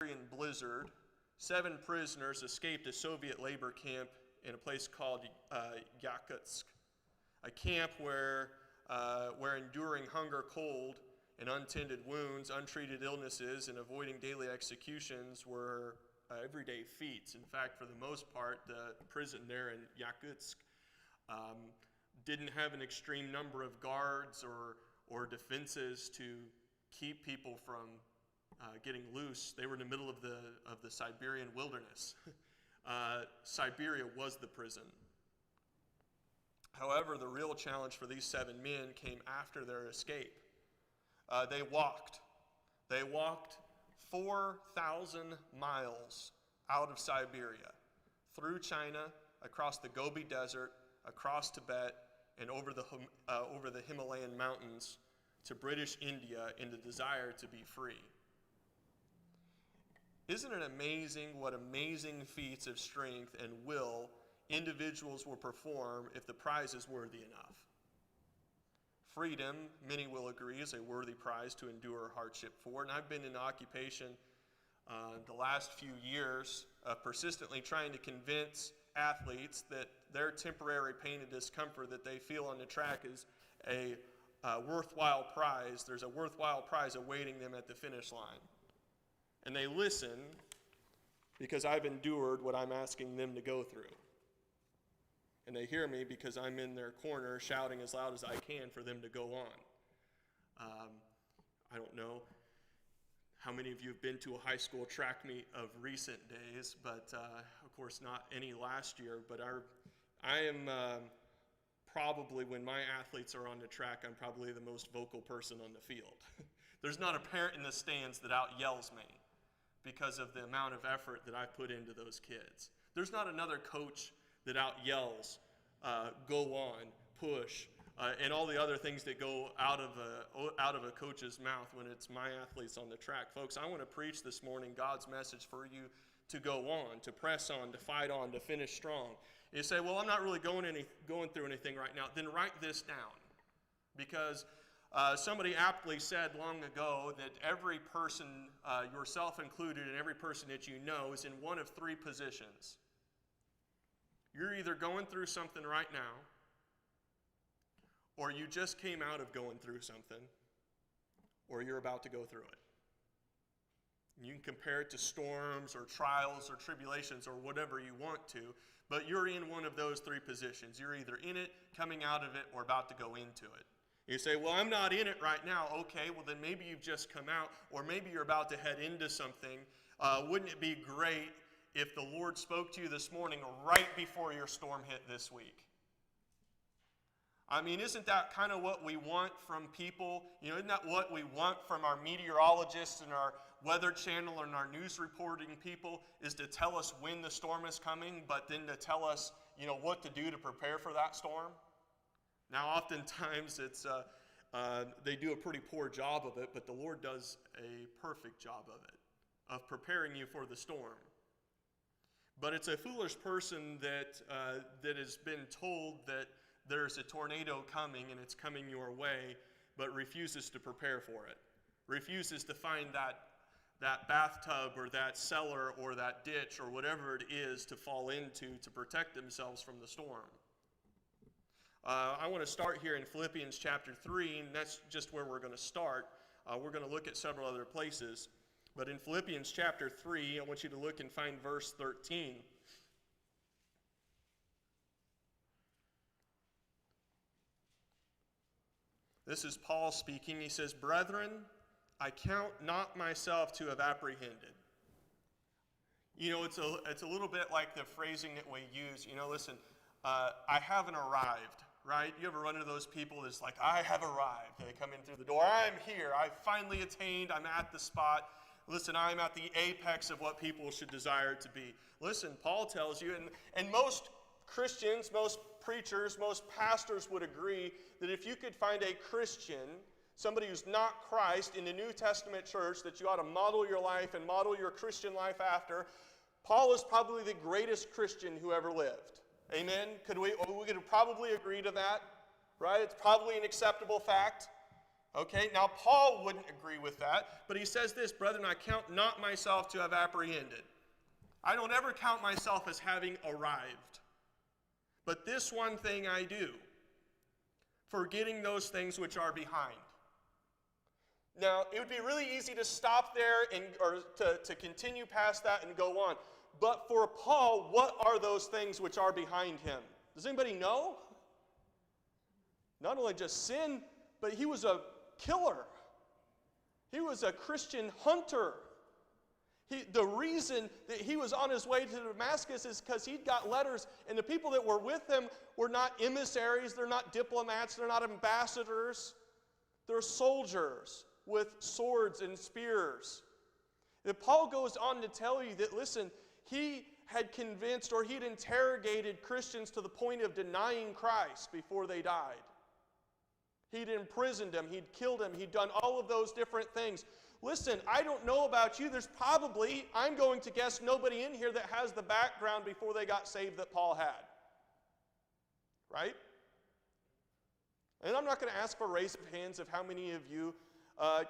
Siberian blizzard, 7 prisoners escaped a Soviet labor camp in a place called Yakutsk, a camp where enduring hunger, cold, and untended wounds, untreated illnesses, and avoiding daily executions were everyday feats. In fact, for the most part, the prison there in Yakutsk didn't have an extreme number of guards or defenses to keep people from getting loose. They were in the middle of the Siberian wilderness. Siberia was the prison. However, the real challenge for these 7 men came after their escape. They walked 4,000 miles out of Siberia, through China, across the Gobi Desert, across Tibet, and over the Himalayan mountains to British India in the desire to be free. Isn't it amazing what amazing feats of strength and will individuals will perform if the prize is worthy enough? Freedom, many will agree, is a worthy prize to endure hardship for. And I've been in occupation the last few years persistently trying to convince athletes that their temporary pain and discomfort that they feel on the track is a worthwhile prize. There's a worthwhile prize awaiting them at the finish line. And they listen because I've endured what I'm asking them to go through. And they hear me because I'm in their corner shouting as loud as I can for them to go on. I don't know how many of you have been to a high school track meet of recent days, but of course not any last year. But I am probably, when my athletes are on the track, I'm probably the most vocal person on the field. There's not a parent in the stands that out yells me because of the amount of effort that I put into those kids. There's not another coach that out yells, go on, push, and all the other things that go out of a coach's mouth when it's my athletes on the track. Folks, I want to preach this morning God's message for you to go on, to press on, to fight on, to finish strong. You say, well, I'm not really going through anything right now. Then write this down, because somebody aptly said long ago that every person, yourself included, and every person that you know is in one of 3 positions. You're either going through something right now, or you just came out of going through something, or you're about to go through it. You can compare it to storms or trials or tribulations or whatever you want to, but you're in one of those 3 positions. You're either in it, coming out of it, or about to go into it. You say, well, I'm not in it right now. Okay, well then maybe you've just come out, or maybe you're about to head into something. Wouldn't it be great if the Lord spoke to you this morning right before your storm hit this week? I mean, isn't that kind of what we want from people? You know, isn't that what we want from our meteorologists and our weather channel and our news reporting people, is to tell us when the storm is coming, but then to tell us, you know, what to do to prepare for that storm? Now, oftentimes they do a pretty poor job of it, but the Lord does a perfect job of it, of preparing you for the storm. But it's a foolish person that has been told that there's a tornado coming and it's coming your way, but refuses to prepare for it, refuses to find that bathtub or that cellar or that ditch or whatever it is to fall into to protect themselves from the storm. I want to start here in Philippians chapter 3, and that's just where we're going to start. We're going to look at several other places. But in Philippians chapter 3, I want you to look and find verse 13. This is Paul speaking. He says, "Brethren, I count not myself to have apprehended." You know, it's a little bit like the phrasing that we use. You know, listen, I haven't arrived, right? You ever run into those people that's like, I have arrived. They come in through the door. I'm here. I've finally attained. I'm at the spot. Listen, I'm at the apex of what people should desire to be. Listen, Paul tells you, and most Christians, most preachers, most pastors would agree that if you could find a Christian, somebody who's not Christ in the New Testament church that you ought to model your life and model your Christian life after, Paul is probably the greatest Christian who ever lived. Amen? We could probably agree to that, right? It's probably an acceptable fact. Okay, now Paul wouldn't agree with that, but he says this, brethren, I count not myself to have apprehended. I don't ever count myself as having arrived. But this one thing I do, forgetting those things which are behind. Now, it would be really easy to stop there or to continue past that and go on. But for Paul, what are those things which are behind him? Does anybody know? Not only just sin, but he was a killer. He was a Christian hunter. The reason that he was on his way to Damascus is because he'd got letters, and the people that were with him were not emissaries, they're not diplomats, they're not ambassadors. They're soldiers with swords and spears. And Paul goes on to tell you that, listen, he had convinced or he'd interrogated Christians to the point of denying Christ before they died. He'd imprisoned them, he'd killed them, he'd done all of those different things. Listen, I don't know about you, there's probably, I'm going to guess, nobody in here that has the background before they got saved that Paul had. Right? And I'm not going to ask for raise of hands of how many of you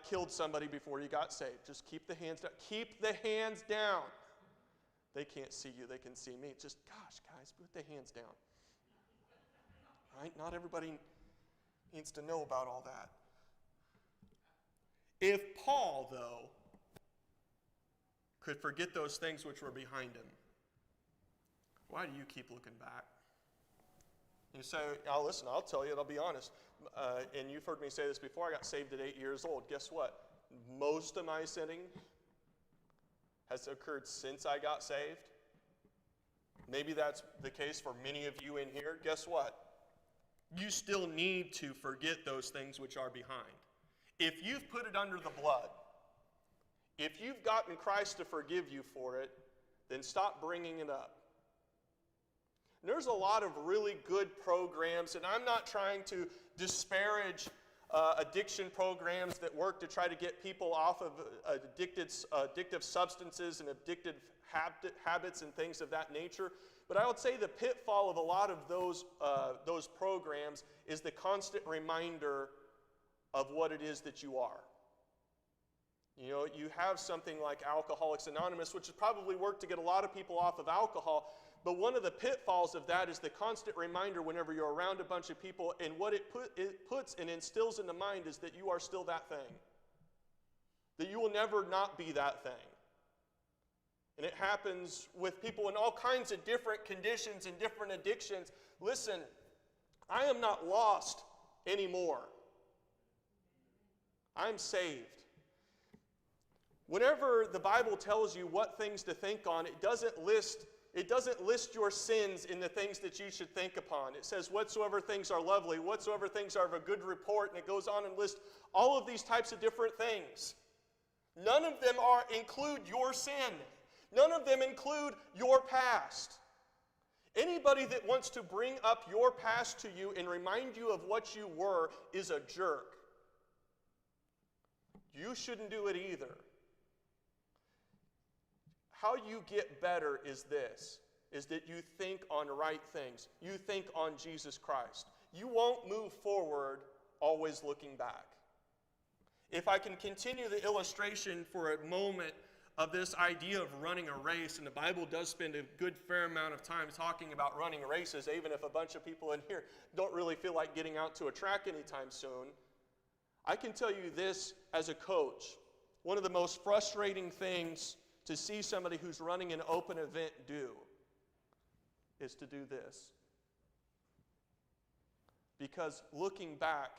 killed somebody before you got saved. Just keep the hands down. Keep the hands down. They can't see you, they can see me. Just, gosh, guys, put the hands down. Right? Not everybody needs to know about all that. If Paul, though, could forget those things which were behind him, why do you keep looking back? You say, oh, listen, I'll tell you, I'll be honest. And you've heard me say this before, I got saved at 8 years old. Guess what? Most of my sinning has occurred since I got saved. Maybe that's the case for many of you in here. Guess what? You still need to forget those things which are behind. If you've put it under the blood, if you've gotten Christ to forgive you for it, then stop bringing it up. And there's a lot of really good programs, and I'm not trying to disparage addiction programs that work to try to get people off of addictive substances and addictive habits and things of that nature. But I would say the pitfall of a lot of those programs is the constant reminder of what it is that you are. You know, you have something like Alcoholics Anonymous, which has probably worked to get a lot of people off of alcohol, but one of the pitfalls of that is the constant reminder whenever you're around a bunch of people, and what it puts and instills in the mind is that you are still that thing. That you will never not be that thing. And it happens with people in all kinds of different conditions and different addictions. Listen, I am not lost anymore. I'm saved. Whenever the Bible tells you what things to think on, it doesn't list your sins in the things that you should think upon. It says, whatsoever things are lovely, whatsoever things are of a good report, and it goes on and lists all of these types of different things. None of them include your sin. None of them include your past. Anybody that wants to bring up your past to you and remind you of what you were is a jerk. You shouldn't do it either. How you get better is this, is that you think on right things. You think on Jesus Christ. You won't move forward always looking back. If I can continue the illustration for a moment of this idea of running a race, and the Bible does spend a good fair amount of time talking about running races, even if a bunch of people in here don't really feel like getting out to a track anytime soon. I can tell you this as a coach. One of the most frustrating things to see somebody who's running an open event do is to do this. Because looking back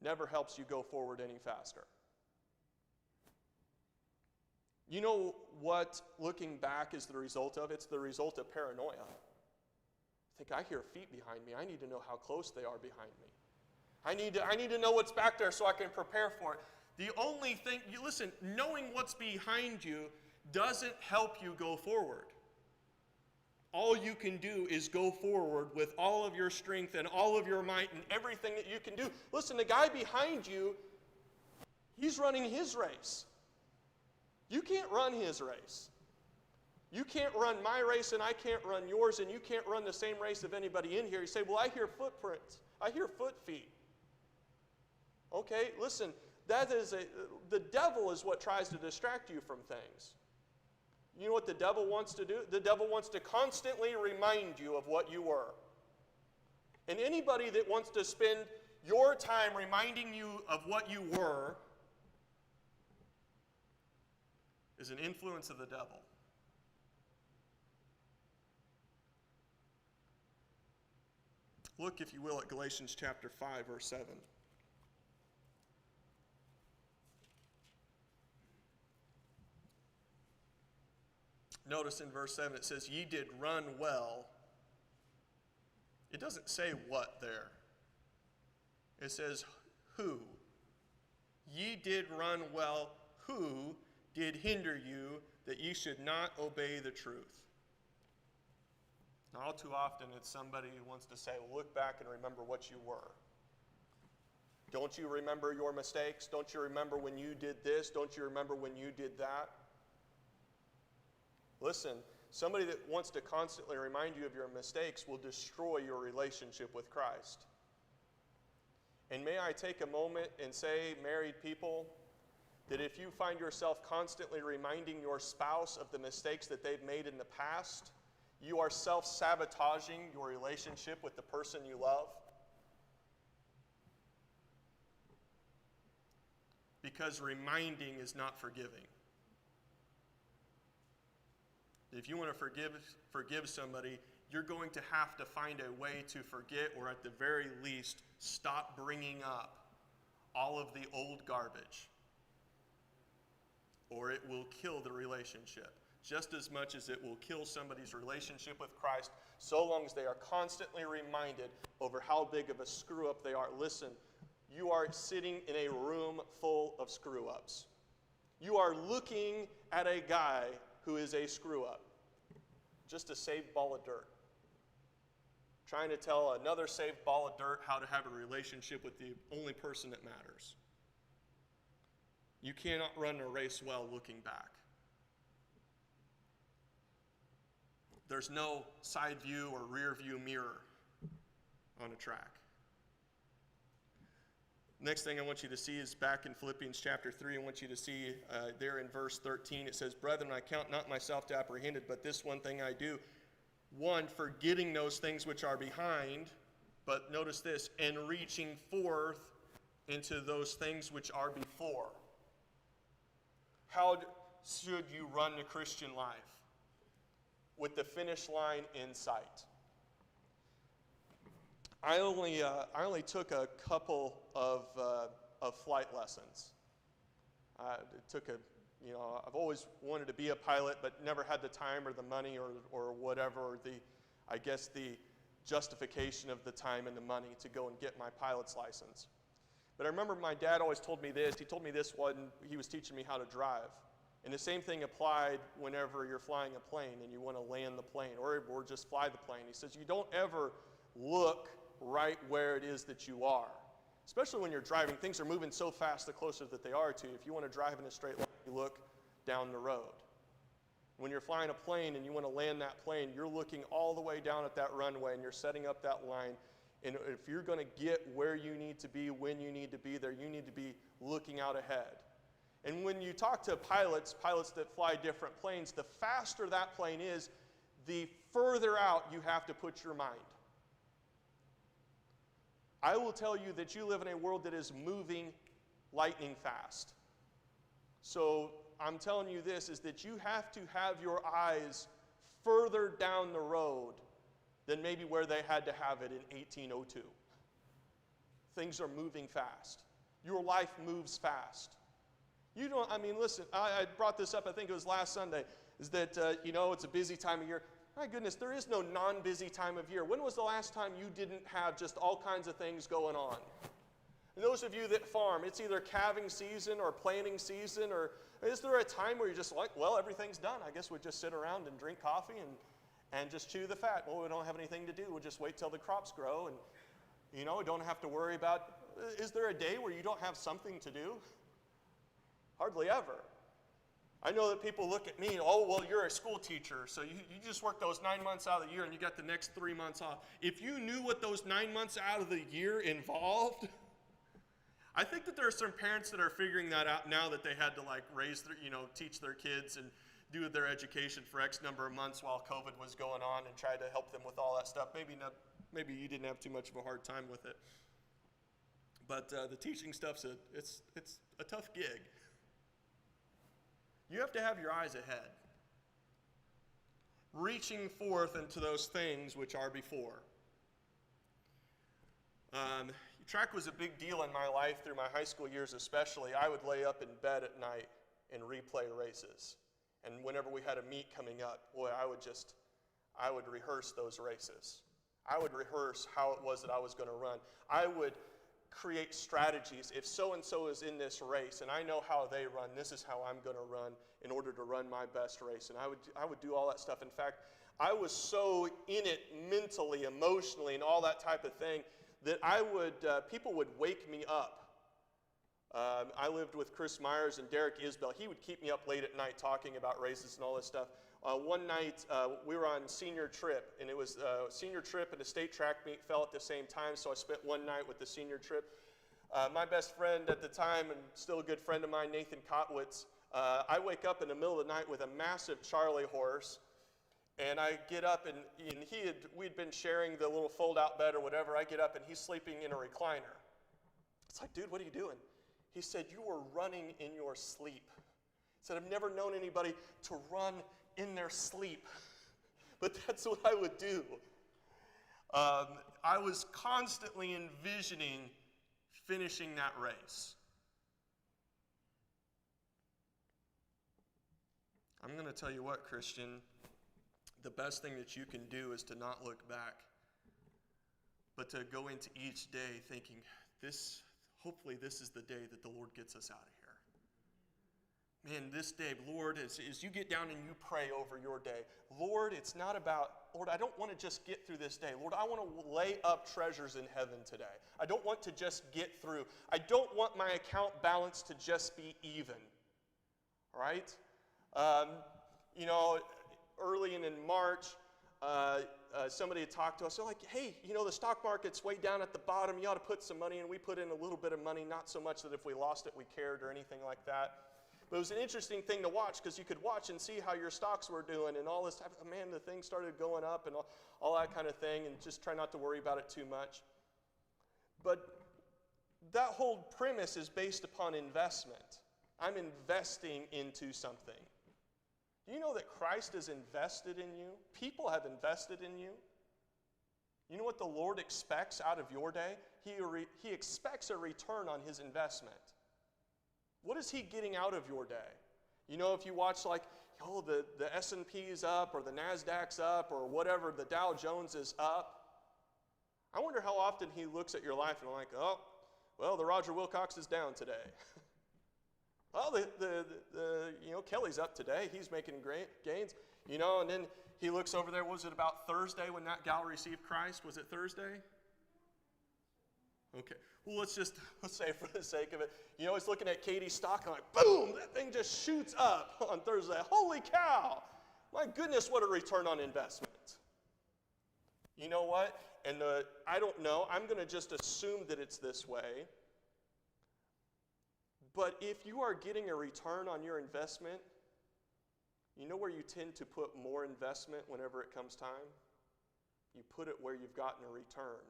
never helps you go forward any faster. You know what looking back is the result of? It's the result of paranoia. I think I hear feet behind me. I need to know how close they are behind me. I need to know what's back there so I can prepare for it. The only thing, listen, knowing what's behind you doesn't help you go forward. All you can do is go forward with all of your strength and all of your might and everything that you can do. Listen, the guy behind you, he's running his race. You can't run his race. You can't run my race and I can't run yours, and you can't run the same race of anybody in here. You say, well, I hear footprints. I hear foot feet. Okay, listen, the devil is what tries to distract you from things. You know what the devil wants to do? The devil wants to constantly remind you of what you were. And anybody that wants to spend your time reminding you of what you were is an influence of the devil. Look, if you will, at Galatians chapter 5, verse 7. Notice in verse 7 it says, ye did run well. It doesn't say what there. It says who. Ye did run well. Who did hinder you that ye should not obey the truth? Now, all too often it's somebody who wants to say, well, look back and remember what you were. Don't you remember your mistakes? Don't you remember when you did this? Don't you remember when you did that? Listen, somebody that wants to constantly remind you of your mistakes will destroy your relationship with Christ. And may I take a moment and say, married people, that if you find yourself constantly reminding your spouse of the mistakes that they've made in the past, you are self-sabotaging your relationship with the person you love. Because reminding is not forgiving. If you want to forgive somebody, you're going to have to find a way to forget, or at the very least, stop bringing up all of the old garbage, or it will kill the relationship. Just as much as it will kill somebody's relationship with Christ, so long as they are constantly reminded over how big of a screw-up they are. Listen, you are sitting in a room full of screw-ups. You are looking at a guy who is a screw-up, just a saved ball of dirt, trying to tell another saved ball of dirt how to have a relationship with the only person that matters. You cannot run a race well looking back. There's no side view or rear view mirror on a track. Next thing I want you to see is back in Philippians chapter 3. I want you to see there in verse 13. It says, brethren, I count not myself to apprehended, but this one thing I do. One, forgetting those things which are behind, but notice this, and reaching forth into those things which are before. How should you run the Christian life? With the finish line in sight. I only took a couple of flight lessons. I've always wanted to be a pilot, but never had the time or the money or whatever, or the justification of the time and the money to go and get my pilot's license. But I remember my dad always told me this. He told me this when he was teaching me how to drive. And the same thing applied whenever you're flying a plane and you want to land the plane or just fly the plane. He says, you don't ever look right where it is that you are. Especially when you're driving, things are moving so fast the closer that they are to you. If you want to drive in a straight line, you look down the road. When you're flying a plane and you want to land that plane, you're looking all the way down at that runway and you're setting up that line. And if you're going to get where you need to be, when you need to be there, you need to be looking out ahead. And when you talk to pilots that fly different planes, the faster that plane is, the further out you have to put your mind. I will tell you that you live in a world that is moving lightning fast. So I'm telling you this, is that you have to have your eyes further down the road than maybe where they had to have it in 1802. Things are moving fast. Your life moves fast. Listen, I brought this up, I think it was last Sunday, is that, it's a busy time of year. My goodness, there is no non-busy time of year. When was the last time you didn't have just all kinds of things going on? And those of you that farm, it's either calving season or planting season, or is there a time where you're just like, well, everything's done. I guess we'll just sit around and drink coffee and just chew the fat. Well, we don't have anything to do. We'll just wait till the crops grow and, don't have to worry about, is there a day where you don't have something to do? Hardly ever. I know that people look at me, oh, well, you're a school teacher, so you just work those 9 months out of the year and you got the next 3 months off. If you knew what those 9 months out of the year involved, I think that there are some parents that are figuring that out now that they had to like raise their, teach their kids and do their education for X number of months while COVID was going on and try to help them with all that stuff. Maybe you didn't have too much of a hard time with it. But the teaching stuff's it's a tough gig. You have to have your eyes ahead, reaching forth into those things which are before. Track was a big deal in my life through my high school years especially. I would lay up in bed at night and replay races. And whenever we had a meet coming up, boy, I would rehearse those races. I would rehearse how it was that I was going to run. I would create strategies. If so-and-so is in this race and I know how they run, this is how I'm going to run in order to run my best race. And I would do all that stuff. In fact, I was so in it mentally, emotionally, and all that type of thing that people would wake me up. I lived with Chris Myers and Derek Isbell. He would keep me up late at night talking about races and all this stuff. One night, we were on senior trip, and it was a senior trip and a state track meet fell at the same time, so I spent one night with the senior trip. My best friend at the time, and still a good friend of mine, Nathan Kotwitz, I wake up in the middle of the night with a massive Charlie horse, and I get up, and we'd been sharing the little fold-out bed or whatever. I get up, and he's sleeping in a recliner. It's like, dude, what are you doing? He said, you were running in your sleep. He said, I've never known anybody to run in their sleep, but that's what I would do. I was constantly envisioning finishing that race. I'm going to tell you what, Christian, the best thing that you can do is to not look back, but to go into each day thinking, hopefully this is the day that the Lord gets us out of here. Man, this day, Lord, as you get down and you pray over your day, Lord, it's not about, Lord, I don't want to just get through this day. Lord, I want to lay up treasures in heaven today. I don't want to just get through. I don't want my account balance to just be even. All right? Early in March, somebody had talked to us. They're like, hey, the stock market's way down at the bottom. You ought to put some money in. We put in a little bit of money, not so much that if we lost it, we cared or anything like that. But it was an interesting thing to watch because you could watch and see how your stocks were doing and all this type of, man, the thing started going up and all that kind of thing, and just try not to worry about it too much. But that whole premise is based upon investment. I'm investing into something. Do you know that Christ is invested in you? People have invested in you. You know what the Lord expects out of your day? He expects a return on his investment. What is he getting out of your day? If you watch the S&P's up or the NASDAQ's up or whatever, the Dow Jones is up. I wonder how often he looks at your life and like, oh, well, the Roger Wilcox is down today. Well, Kelly's up today. He's making great gains. And then he looks over there. Was it about Thursday when that gal received Christ? Was it Thursday? Okay. Well, let's say for the sake of it, he's looking at Katie's stock and like, boom, that thing just shoots up on Thursday. Holy cow. My goodness, what a return on investment. You know what? And I don't know. I'm going to just assume that it's this way. But if you are getting a return on your investment, you know where you tend to put more investment whenever it comes time? You put it where you've gotten a return.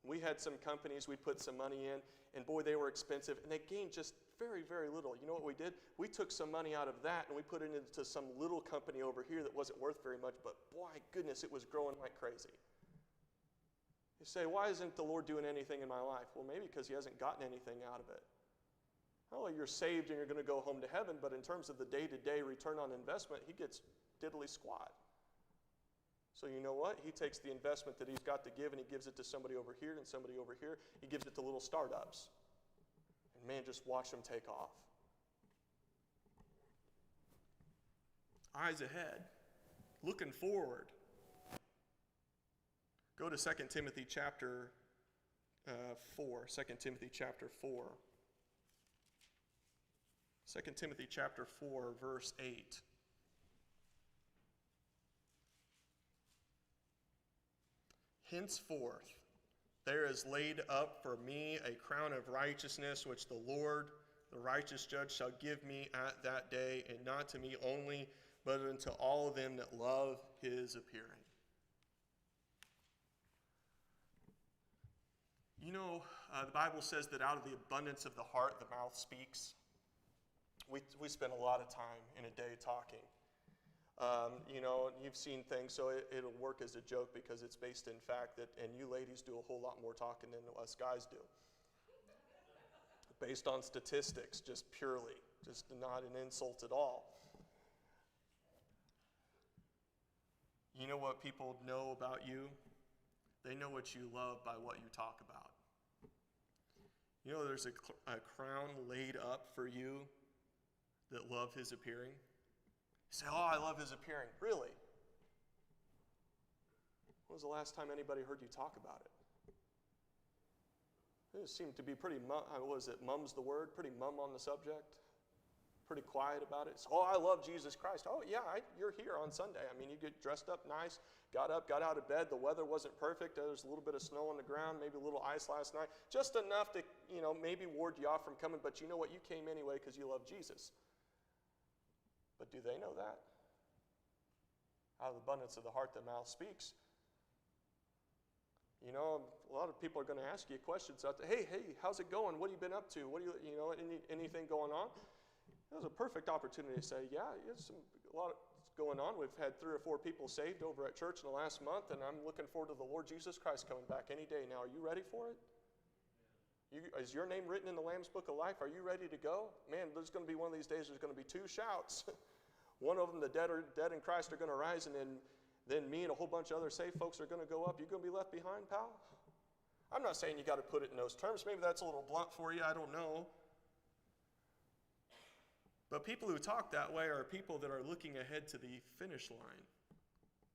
We had some companies we put some money in, and boy, they were expensive, and they gained just very, very little. You know what we did? We took some money out of that, and we put it into some little company over here that wasn't worth very much, but boy, goodness, it was growing like crazy. You say, why isn't the Lord doing anything in my life? Well, maybe because he hasn't gotten anything out of it. Oh, you're saved and you're going to go home to heaven, but in terms of the day-to-day return on investment, he gets diddly squat. So you know what? He takes the investment that he's got to give and he gives it to somebody over here and somebody over here. He gives it to little startups. And man, just watch them take off. Eyes ahead, looking forward. Go to 2 Timothy chapter 4. 2 Timothy chapter 4. 2 Timothy chapter 4, verse 8. Henceforth, There is laid up for me a crown of righteousness, which the Lord, the righteous judge, shall give me at that day, and not to me only, but unto all of them that love his appearing. You know, the Bible says that out of the abundance of the heart, the mouth speaks. We spend a lot of time in a day talking. You've seen things, so it'll work as a joke because it's based in fact and you ladies do a whole lot more talking than us guys do. Based on statistics, just purely, just not an insult at all. You know what people know about you? They know what you love by what you talk about. You know there's a crown laid up for you that love his appearing. You say, oh, I love his appearing. Really? When was the last time anybody heard you talk about it? It seemed to be pretty, mum's the word? Pretty mum on the subject? Pretty quiet about it? So, oh, I love Jesus Christ. Oh, yeah, you're here on Sunday. I mean, you get dressed up nice, got up, got out of bed. The weather wasn't perfect. There was a little bit of snow on the ground, maybe a little ice last night. Just enough to, maybe ward you off from coming. But you know what? You came anyway because you love Jesus. But do they know that? Out of the abundance of the heart, the mouth speaks. A lot of people are going to ask you questions out there. Hey, how's it going? What have you been up to? What do anything going on? It was a perfect opportunity to say, yeah, there's a lot going on. We've had 3 or 4 people saved over at church in the last month, and I'm looking forward to the Lord Jesus Christ coming back any day now. Are you ready for it? Is your name written in the Lamb's Book of Life? Are you ready to go? Man, there's going to be one of these days, there's going to be 2 shouts. One of them, the dead in Christ are going to rise, and then me and a whole bunch of other saved folks are going to go up. You're going to be left behind, pal? I'm not saying you got to put it in those terms. Maybe that's a little blunt for you. I don't know. But people who talk that way are people that are looking ahead to the finish line.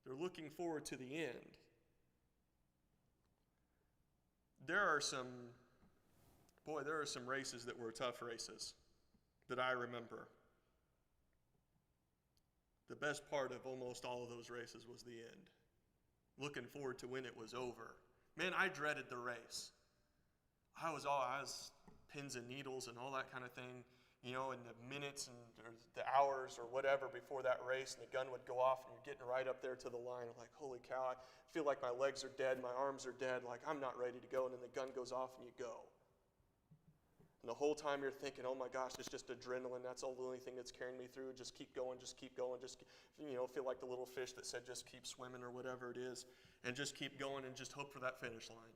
They're looking forward to the end. There are some races that were tough races that I remember. The best part of almost all of those races was the end. Looking forward to when it was over. Man, I dreaded the race. I was pins and needles and all that kind of thing, in the minutes and or the hours or whatever before that race, and the gun would go off and you're getting right up there to the line. I'm like, holy cow, I feel like my legs are dead, my arms are dead, like I'm not ready to go, and then the gun goes off and you go. And the whole time you're thinking, oh my gosh, it's just adrenaline. That's the only thing that's carrying me through. Just keep going, just keep going. Just, feel like the little fish that said just keep swimming or whatever it is. And just keep going and just hope for that finish line.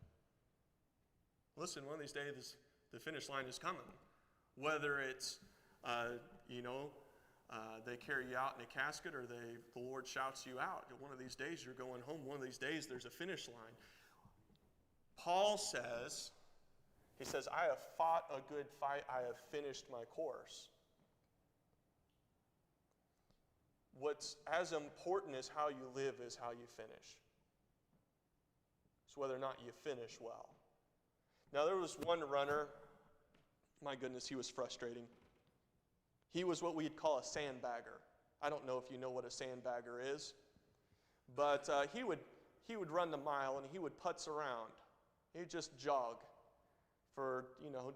Listen, one of these days, the finish line is coming. Whether it's, they carry you out in a casket or the Lord shouts you out. One of these days you're going home. One of these days there's a finish line. Paul says, I have fought a good fight. I have finished my course. What's as important as how you live is how you finish. It's whether or not you finish well. Now, there was one runner. My goodness, he was frustrating. He was what we'd call a sandbagger. I don't know if you know what a sandbagger is, but he would run the mile and he would putz around. He'd just jog for,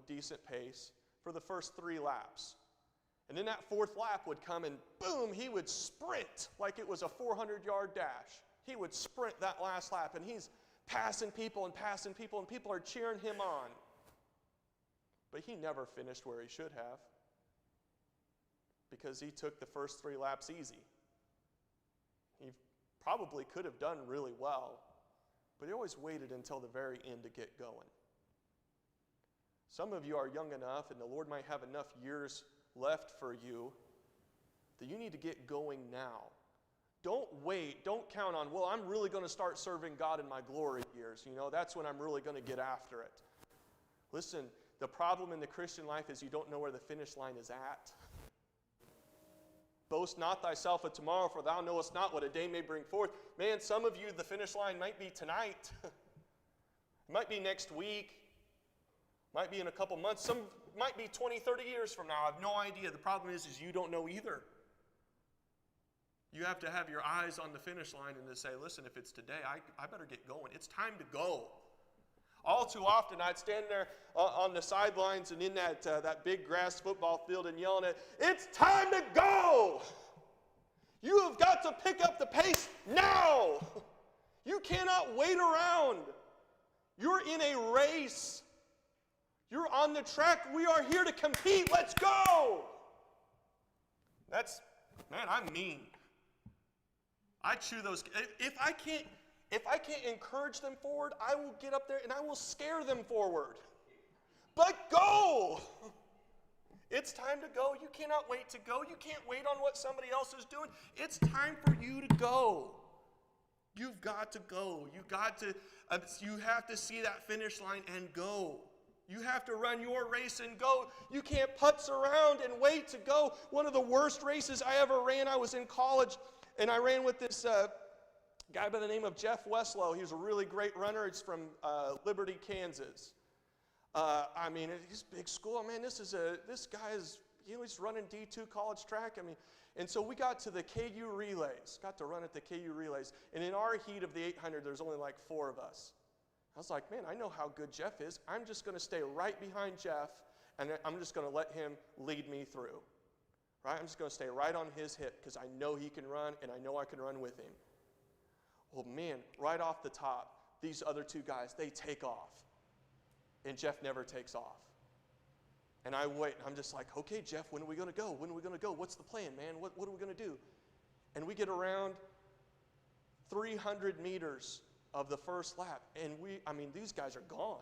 decent pace for the first 3 laps. And then that 4th lap would come and boom, he would sprint like it was a 400-yard dash. He would sprint that last lap, and he's passing people, and people are cheering him on. But he never finished where he should have because he took the first 3 laps easy. He probably could have done really well, but he always waited until the very end to get going. Some of you are young enough, and the Lord might have enough years left for you that you need to get going now. Don't wait. Don't count on, I'm really going to start serving God in my glory years. That's when I'm really going to get after it. Listen, the problem in the Christian life is you don't know where the finish line is at. Boast not thyself of tomorrow, for thou knowest not what a day may bring forth. Man, some of you, the finish line might be tonight. It might be next week. Might be in a couple months. Some might be 20, 30 years from now. I have no idea. The problem is you don't know either. You have to have your eyes on the finish line and to say, listen, if it's today, I better get going. It's time to go. All too often, I'd stand there on the sidelines and in that big grass football field and yelling at, "It's time to go! You have got to pick up the pace now! You cannot wait around. You're in a race. You're on the track. We are here to compete. Let's go!" I'm mean. I chew those. If I can't encourage them forward, I will get up there and I will scare them forward. But go! It's time to go. You cannot wait to go. You can't wait on what somebody else is doing. It's time for you to go. You've got to go. You have to see that finish line and go. You have to run your race and go. You can't putz around and wait to go. One of the worst races I ever ran, I was in college, and I ran with this guy by the name of Jeff Westlow. He was a really great runner. He's from Liberty, Kansas. He's big school. Man, this guy is, he's running D2 college track. And so we got to the KU relays, got to run at the KU relays. And in our heat of the 800, there's only like 4 of us. I was like, man, I know how good Jeff is. I'm just going to stay right behind Jeff, and I'm just going to let him lead me through. Right? I'm just going to stay right on his hip because I know he can run, and I know I can run with him. Well, man, right off the top, these other 2 guys, they take off. And Jeff never takes off. And I wait, and I'm just like, okay, Jeff, when are we going to go? When are we going to go? What's the plan, man? What are we going to do? And we get around 300 meters of the first lap, and these guys are gone.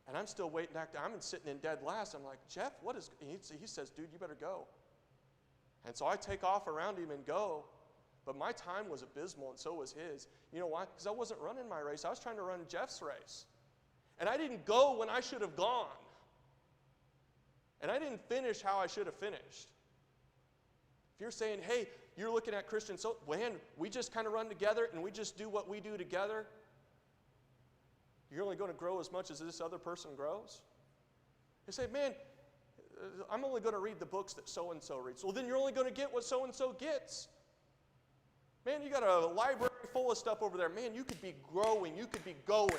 And I'm still waiting back there. I'm sitting in dead last. I'm like, Jeff, what is, he says, dude, you better go. And so I take off around him and go. But my time was abysmal, and so was his. You know why? Because I wasn't running my race. I was trying to run Jeff's race. And I didn't go when I should have gone. And I didn't finish how I should have finished. If you're saying, hey, you're looking at Christians, so, man, we just kind of run together and we just do what we do together, you're only going to grow as much as this other person grows. You say, man, I'm only going to read the books that so-and-so reads. Well, then you're only going to get what so-and-so gets. Man, you got a library full of stuff over there. Man, you could be growing. You could be going.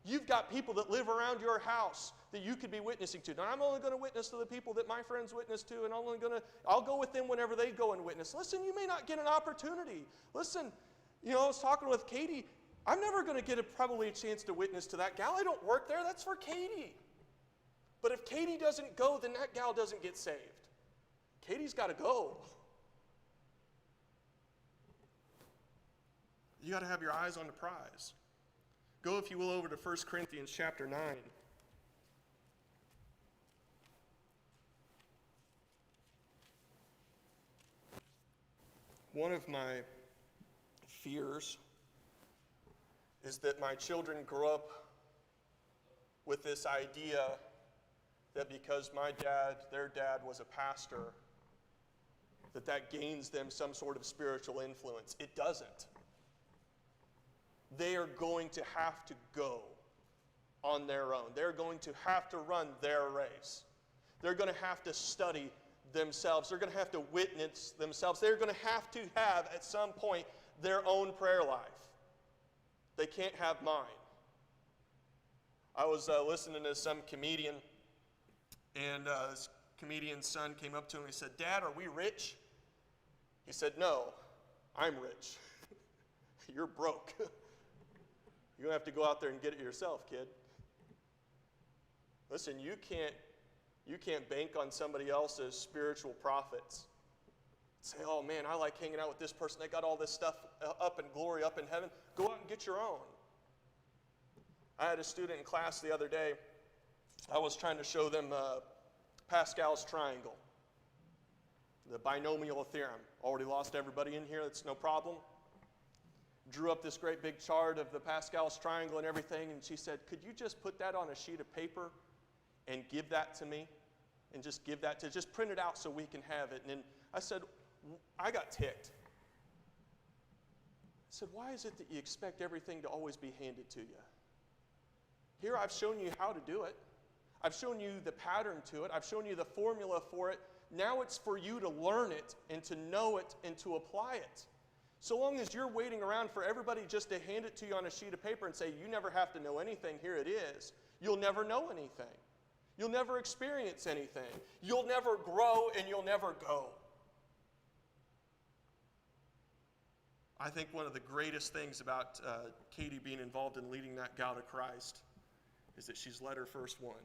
You've got people that live around your house that you could be witnessing to. Now, I'm only going to witness to the people that my friends witness to, and I'll go with them whenever they go and witness. Listen, you may not get an opportunity. Listen, I was talking with Katie. I'm never going to get probably a chance to witness to that gal. I don't work there. That's for Katie. But if Katie doesn't go, then that gal doesn't get saved. Katie's got to go. You got to have your eyes on the prize. Go, if you will, over to 1 Corinthians chapter 9. One of my fears is that my children grow up with this idea that because their dad was a pastor, that gains them some sort of spiritual influence. It doesn't. They are going to have to go on their own. They're going to have to run their race. They're going to have to study themselves. They're going to have to witness themselves. They're going to have at some point, their own prayer life. They can't have mine. I was listening to some comedian, and this comedian's son came up to him and he said, "Dad, are we rich?" He said, "No, I'm rich. You're broke. You're going to have to go out there and get it yourself, kid." Listen, you can't bank on somebody else's spiritual profits. Say, "Oh man, I like hanging out with this person. They got all this stuff up in glory, up in heaven." Go out and get your own. I had a student in class the other day. I was trying to show them Pascal's triangle, the binomial theorem. Already lost everybody in here. That's no problem. Drew up this great big chart of the Pascal's triangle and everything, and she said, "Could you just put that on a sheet of paper and give that to me? And just just print it out so we can have it." And then I said, I got ticked. I said, "Why is it that you expect everything to always be handed to you? Here I've shown you how to do it. I've shown you the pattern to it. I've shown you the formula for it. Now it's for you to learn it and to know it and to apply it. So long as you're waiting around for everybody just to hand it to you on a sheet of paper and say, you never have to know anything, here it is, you'll never know anything. You'll never experience anything. You'll never grow and you'll never go. I think one of the greatest things about Katie being involved in leading that gal to Christ is that she's led her first one.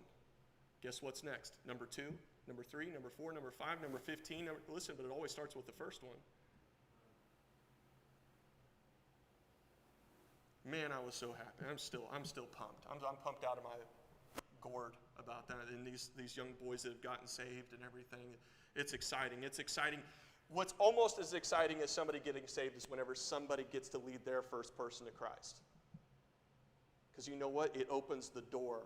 Guess what's next? Number 2, number 3, number 4, number 5, number 15. Listen, but it always starts with the first one. Man, I was so happy. I'm still pumped. I'm pumped out of my gourd about that. And these young boys that have gotten saved and everything. It's exciting. It's exciting. What's almost as exciting as somebody getting saved is whenever somebody gets to lead their first person to Christ. Because you know what? It opens the door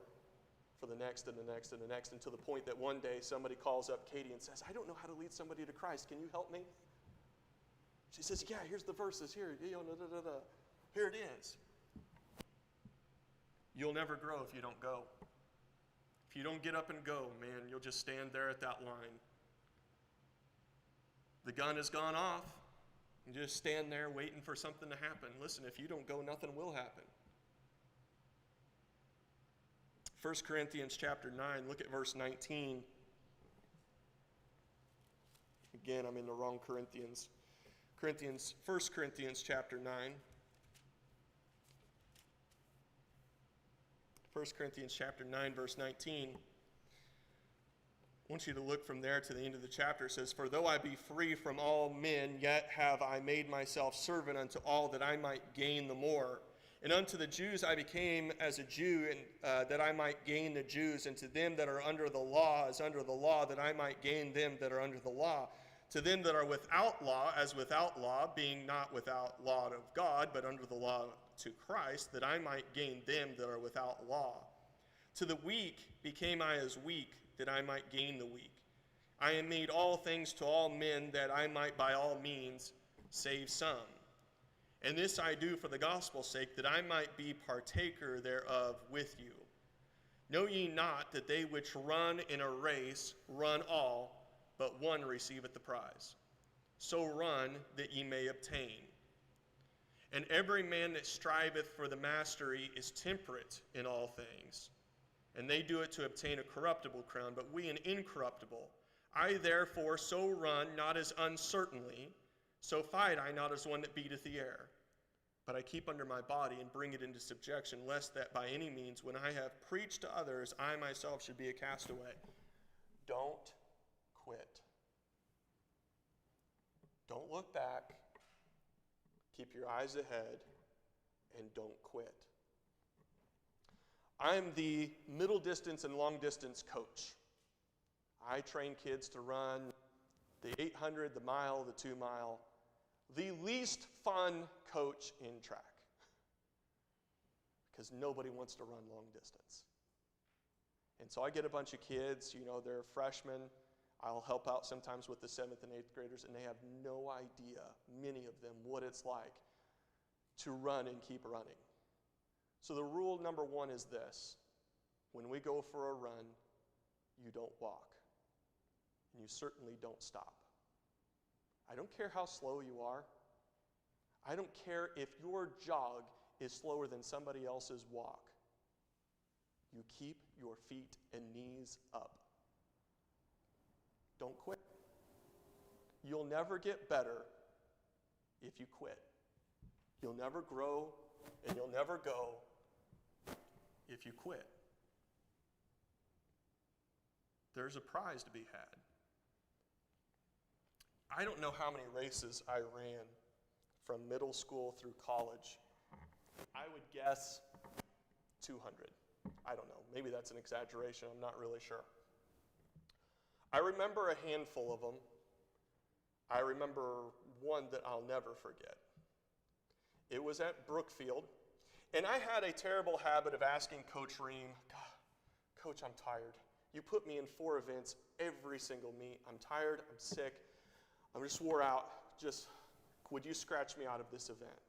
for the next and the next and the next, until the point that one day somebody calls up Katie and says, I don't know how to lead somebody to Christ. Can you help me? She says, yeah, here's the verses. Here it is. You'll never grow if you don't go. If you don't get up and go, man, you'll just stand there at that line. The gun has gone off. You just stand there waiting for something to happen. Listen, if you don't go, nothing will happen. 1 Corinthians chapter 9, look at verse 19. Again, I'm in the wrong Corinthians. 1 Corinthians chapter 9. 1 Corinthians chapter 9, verse 19. I want you to look from there to the end of the chapter. It says, for though I be free from all men, yet have I made myself servant unto all, that I might gain the more. And unto the Jews I became as a Jew, and that I might gain the Jews. And to them that are under the law, as under the law, that I might gain them that are under the law. To them that are without law, as without law, being not without law of God, but under the law to Christ, that I might gain them that are without law. To the weak became I as weak, that I might gain the weak. I am made all things to all men, that I might by all means save some. And this I do for the gospel's sake, that I might be partaker thereof with you. Know ye not that they which run in a race run all, but one receiveth the prize? So run that ye may obtain. And every man that striveth for the mastery is temperate in all things. And they do it to obtain a corruptible crown, but we an incorruptible. I therefore so run, not as uncertainly, so fight I not as one that beateth the air. But I keep under my body and bring it into subjection, lest that by any means, when I have preached to others, I myself should be a castaway. Don't quit. Don't look back. Keep your eyes ahead, and don't quit. I'm the middle distance and long distance coach. I train kids to run the 800, the mile, the 2 mile. The least fun coach in track, because nobody wants to run long distance. And so I get a bunch of kids, they're freshmen. I'll help out sometimes with the 7th and 8th graders, and they have no idea, many of them, what it's like to run and keep running. So the rule number 1 is this: when we go for a run, you don't walk, and you certainly don't stop. I don't care how slow you are. I don't care if your jog is slower than somebody else's walk. You keep your feet and knees up. Don't quit. You'll never get better if you quit. You'll never grow and you'll never go if you quit. There's a prize to be had. I don't know how many races I ran from middle school through college. I would guess 200. I don't know. Maybe that's an exaggeration. I'm not really sure. I remember a handful of them. I remember one that I'll never forget. It was at Brookfield, and I had a terrible habit of asking Coach Ream, God, Coach, I'm tired. You put me in 4 events every single meet. I'm tired. I'm sick. I'm just wore out. Would you scratch me out of this event?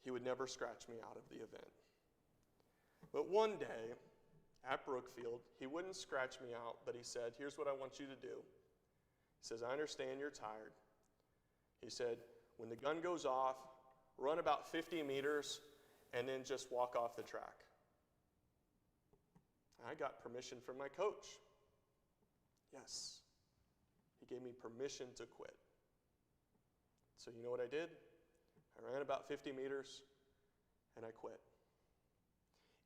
He would never scratch me out of the event. But one day at Brookfield, he wouldn't scratch me out, but he said, here's what I want you to do. He says, I understand you're tired. He said, when the gun goes off, run about 50 meters, and then just walk off the track. I got permission from my coach. Yes. He gave me permission to quit. So you know what I did? I ran about 50 meters, and I quit.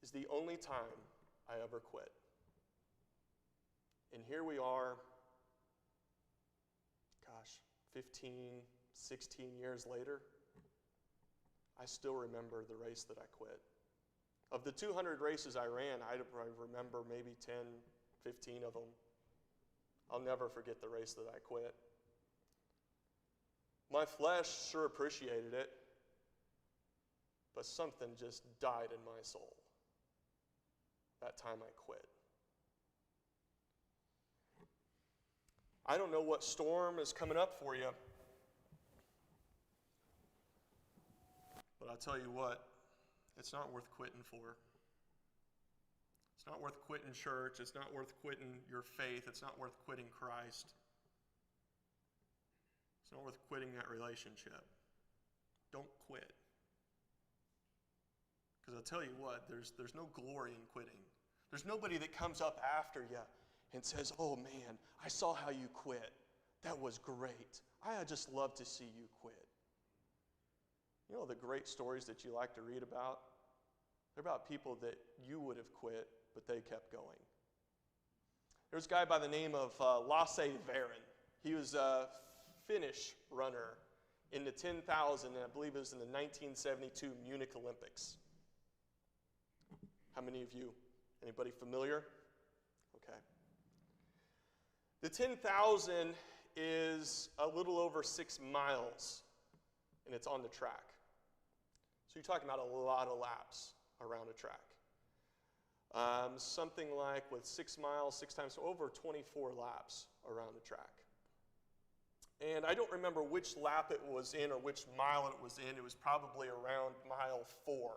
It's the only time I ever quit. And here we are, 15, 16 years later, I still remember the race that I quit. Of the 200 races I ran, I remember maybe 10, 15 of them. I'll never forget the race that I quit. My flesh sure appreciated it, but something just died in my soul that time I quit. I don't know what storm is coming up for you, but I'll tell you what, it's not worth quitting for. It's not worth quitting church. It's not worth quitting your faith. It's not worth quitting Christ. It's not worth quitting that relationship. Don't quit. Because I'll tell you what, there's no glory in quitting. There's nobody that comes up after you and says, oh man, I saw how you quit. That was great. I just love to see you quit. You know the great stories that you like to read about? They're about people that you would have quit, but they kept going. There's a guy by the name of Lasse Varen. He was a Finnish runner in the 10,000, and I believe it was in the 1972 Munich Olympics. How many of you? Anybody familiar? Okay. The 10,000 is a little over 6 miles, and it's on the track. So you're talking about a lot of laps around a track. Something like with 6 miles, 6 times, so over 24 laps around the track. And I don't remember which lap it was in or which mile it was in. It was probably around mile 4.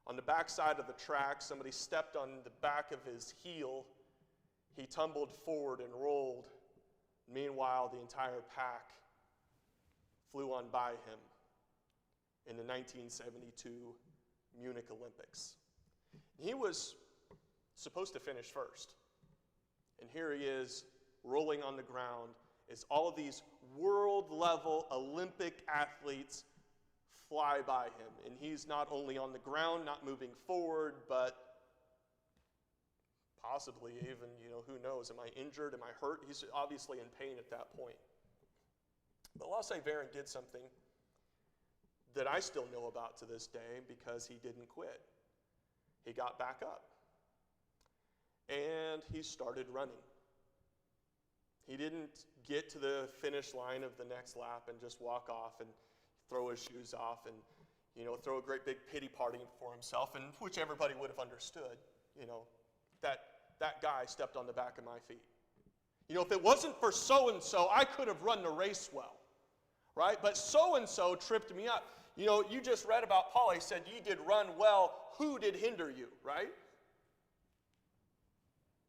On the back side of the track, somebody stepped on the back of his heel. He tumbled forward and rolled. Meanwhile, the entire pack flew on by him in the 1972 Munich Olympics. He was supposed to finish first. And here he is, rolling on the ground, as all of these world-level Olympic athletes fly by him. And he's not only on the ground, not moving forward, but possibly even, who knows, am I injured, am I hurt? He's obviously in pain at that point. But Lasse Varen did something that I still know about to this day because he didn't quit. He got back up. And he started running. He didn't get to the finish line of the next lap and just walk off and throw his shoes off and, throw a great big pity party for himself, and which everybody would have understood, that guy stepped on the back of my feet. If it wasn't for so-and-so, I could have run the race well, right? But so-and-so tripped me up. You just read about Paul. He said, ye did run well. Who did hinder you, right?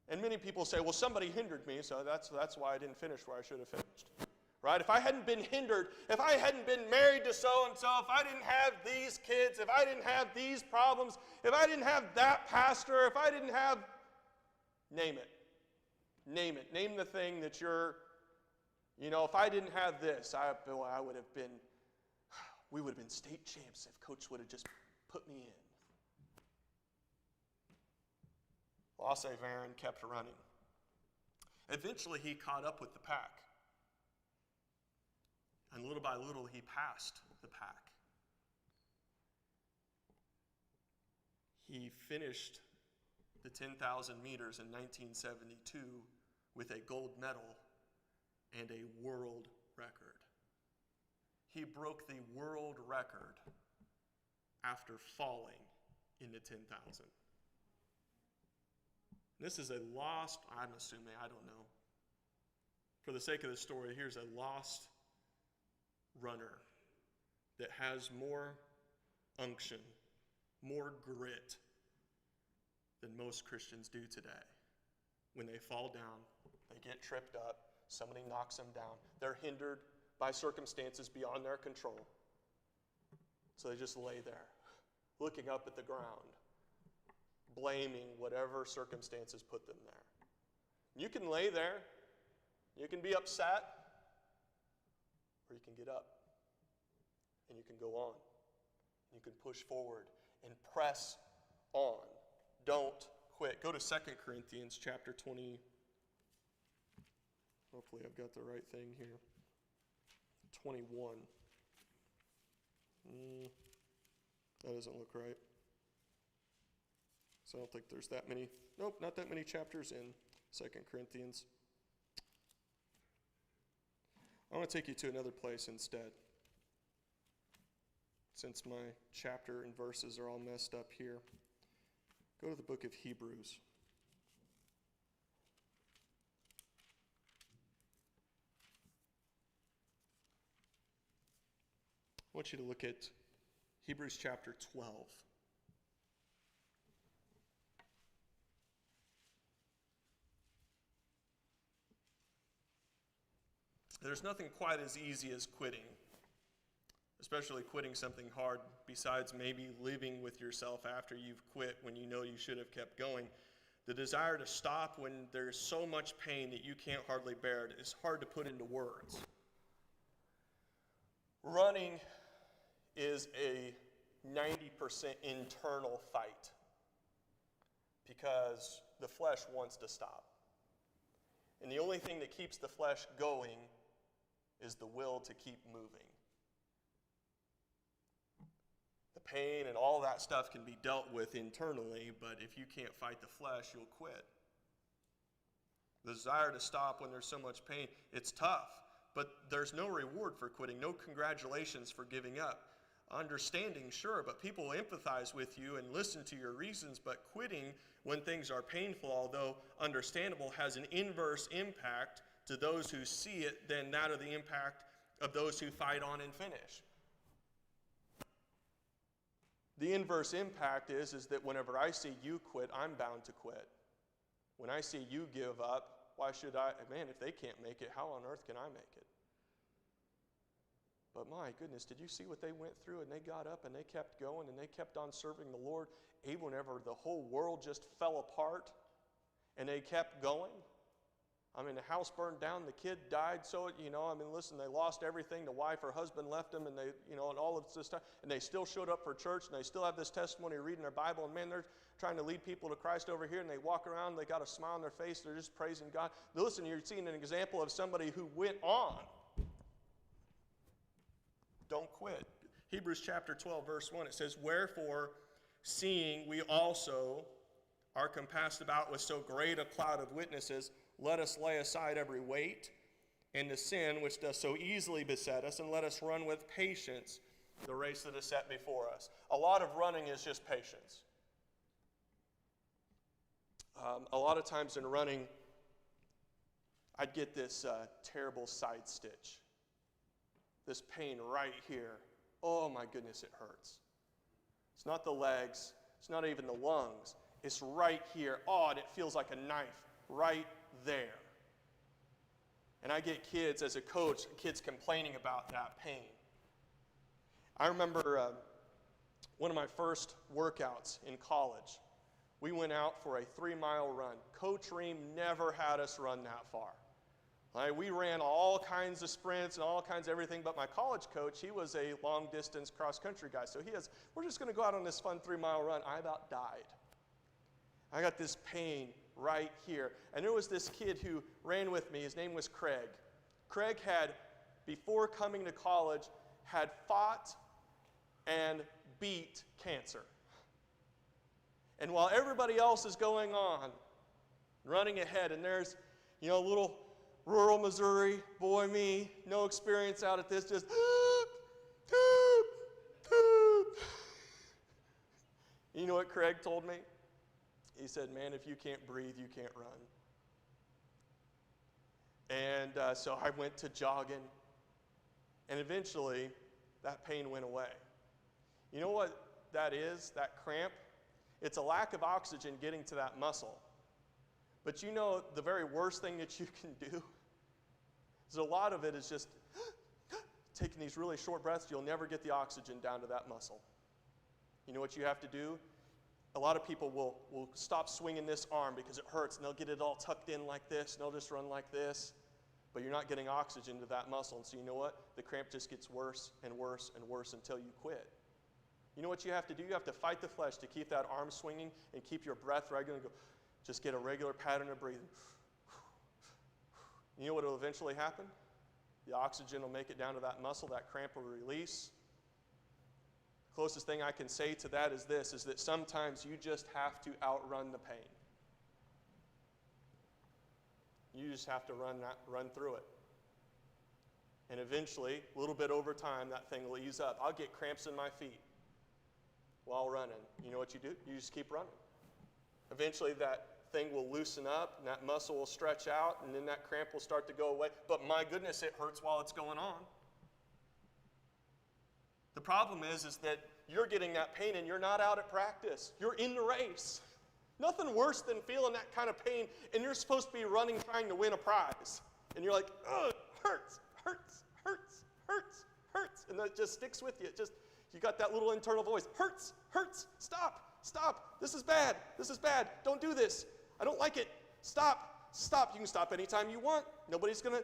And many people say, well, somebody hindered me, so that's why I didn't finish where I should have finished. Right? If I hadn't been hindered, if I hadn't been married to so-and-so, if I didn't have these kids, if I didn't have these problems, if I didn't have that pastor, if I didn't have, name it. Name it. Name the thing that you're, if I didn't have this, I would have been, we would have been state champs if Coach would have just put me in. Lasse Varen kept running. Eventually, he caught up with the pack. And little by little, he passed the pack. He finished the 10,000 meters in 1972 with a gold medal and a world record. He broke the world record after falling in the 10,000. This is a lost, I'm assuming, I don't know. For the sake of the story, here's a lost runner that has more unction, more grit than most Christians do today. When they fall down, they get tripped up, somebody knocks them down. They're hindered by circumstances beyond their control. So they just lay there, looking up at the ground, blaming whatever circumstances put them there. You can lay there, you can be upset, or you can get up, and you can go on. You can push forward and press on. Don't quit. Go to 2 Corinthians chapter 20. Hopefully I've got the right thing here. 21. That doesn't look right. So I don't think there's that many. Nope, not that many chapters in 2 Corinthians. I want to take you to another place instead, since my chapter and verses are all messed up here. Go to the book of Hebrews. I want you to look at Hebrews chapter 12. There's nothing quite as easy as quitting, especially quitting something hard, besides maybe living with yourself after you've quit when you know you should have kept going. The desire to stop when there's so much pain that you can't hardly bear it is hard to put into words. Running is a 90% internal fight because the flesh wants to stop. And the only thing that keeps the flesh going is the will to keep moving. The pain and all that stuff can be dealt with internally, but if you can't fight the flesh, you'll quit. The desire to stop when there's so much pain, it's tough, but there's no reward for quitting, no congratulations for giving up. Understanding, sure, but people empathize with you and listen to your reasons, but quitting when things are painful, although understandable, has an inverse impact to those who see it than that of the impact of those who fight on and finish. The inverse impact is that whenever I see you quit, I'm bound to quit. When I see you give up, why should I? Man, if they can't make it, how on earth can I make it? But my goodness, did you see what they went through? And they got up and they kept going and they kept on serving the Lord, even whenever the whole world just fell apart, and they kept going. I mean, the house burned down, the kid died, so, listen, they lost everything. The wife, her husband left them, and and all of this stuff, and they still showed up for church, and they still have this testimony reading their Bible, and man, they're trying to lead people to Christ over here, and they walk around, they got a smile on their face, they're just praising God. Listen, you're seeing an example of somebody who went on. Don't quit. Hebrews chapter 12, verse 1, it says, "Wherefore, seeing we also are compassed about with so great a cloud of witnesses, let us lay aside every weight and the sin which does so easily beset us, and let us run with patience the race that is set before us." A lot of running is just patience. A lot of times in running, I'd get this terrible side stitch. This pain right here. Oh my goodness, it hurts. It's not the legs. It's not even the lungs. It's right here. Oh, and it feels like a knife right there. And I get kids, as a coach, kids complaining about that pain. I remember one of my first workouts in college. We went out for a 3-mile run. Coach Ream never had us run that far. We ran all kinds of sprints and all kinds of everything, but my college coach, he was a long-distance cross-country guy. So we're just going to go out on this fun 3-mile run. I about died. I got this pain right here. And there was this kid who ran with me. His name was Craig. Craig had, before coming to college, had fought and beat cancer. And while everybody else is going on, running ahead, and there's, little rural Missouri, boy me, no experience out at this, just You know what Craig told me? He said, "Man, if you can't breathe, you can't run." And so I went to jogging, and eventually that pain went away. You know what that is, that cramp? It's a lack of oxygen getting to that muscle. But the very worst thing that you can do is a lot of it is just taking these really short breaths, you'll never get the oxygen down to that muscle. You know what you have to do? A lot of people will stop swinging this arm because it hurts, and they'll get it all tucked in like this, and they'll just run like this. But you're not getting oxygen to that muscle, and so you know what? The cramp just gets worse and worse and worse until you quit. You know what you have to do? You have to fight the flesh to keep that arm swinging and keep your breath regular and go. Just get a regular pattern of breathing. You know what will eventually happen? The oxygen will make it down to that muscle, that cramp will release. The closest thing I can say to that is this, is that sometimes you just have to outrun the pain. You just have to run through it. And eventually, a little bit over time, that thing will ease up. I'll get cramps in my feet while running. You know what you do? You just keep running. Eventually, that thing will loosen up, and that muscle will stretch out, and then that cramp will start to go away. But my goodness, it hurts while it's going on. The problem is that you're getting that pain, and you're not out at practice. You're in the race. Nothing worse than feeling that kind of pain, and you're supposed to be running trying to win a prize. And you're like, ugh, hurts, hurts, hurts, hurts, hurts. And that just sticks with you. You got that little internal voice, hurts, hurts, stop, this is bad, don't do this, I don't like it, stop. You can stop anytime you want. Nobody's gonna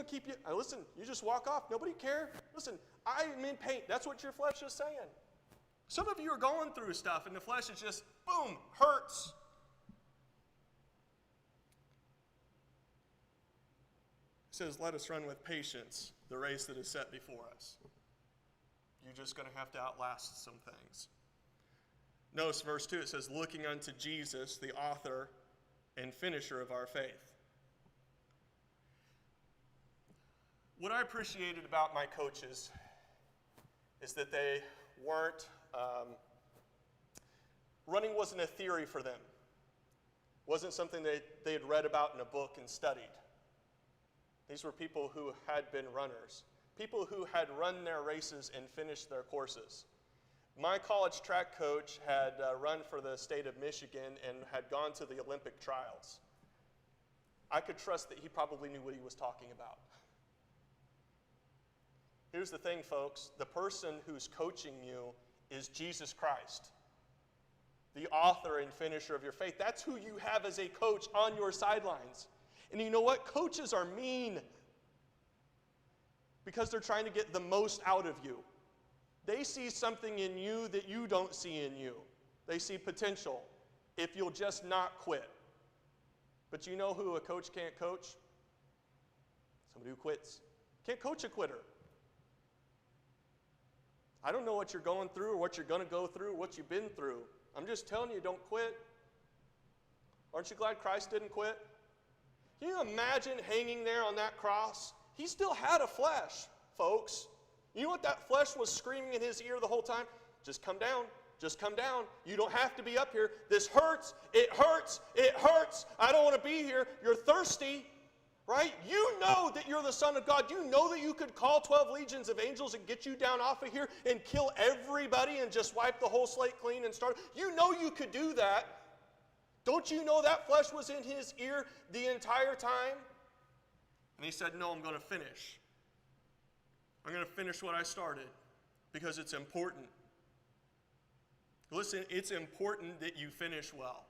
keep you. Listen, you just walk off, nobody cares. Listen, I'm in pain. That's what your flesh is saying. Some of you are going through stuff, and the flesh is just, boom, hurts. It says, let us run with patience the race that is set before us. You're just going to have to outlast some things. Notice verse 2, it says, looking unto Jesus, the author and finisher of our faith. What I appreciated about my coaches is that they weren't, running wasn't a theory for them. It wasn't something they had read about in a book and studied. These were people who had been runners, people who had run their races and finished their courses. My college track coach had run for the state of Michigan and had gone to the Olympic trials. I could trust that he probably knew what he was talking about. Here's the thing, folks. The person who's coaching you is Jesus Christ, the author and finisher of your faith. That's who you have as a coach on your sidelines. And you know what? Coaches are mean because they're trying to get the most out of you. They see something in you that you don't see in you. They see potential if you'll just not quit. But you know who a coach can't coach? Somebody who quits. Can't coach a quitter. I don't know what you're going through or what you're going to go through, what you've been through. I'm just telling you, don't quit. Aren't you glad Christ didn't quit? Can you imagine hanging there on that cross? He still had a flesh, folks. You know what that flesh was screaming in his ear the whole time? Just come down. Just come down. You don't have to be up here. This hurts. It hurts. It hurts. I don't want to be here. You're thirsty, right? You know that you're the Son of God. You know that you could call 12 legions of angels and get you down off of here and kill everybody and just wipe the whole slate clean and start. You know you could do that. Don't you know that flesh was in his ear the entire time? And he said, no, I'm going to finish. I'm going to finish what I started because it's important. Listen, it's important that you finish well.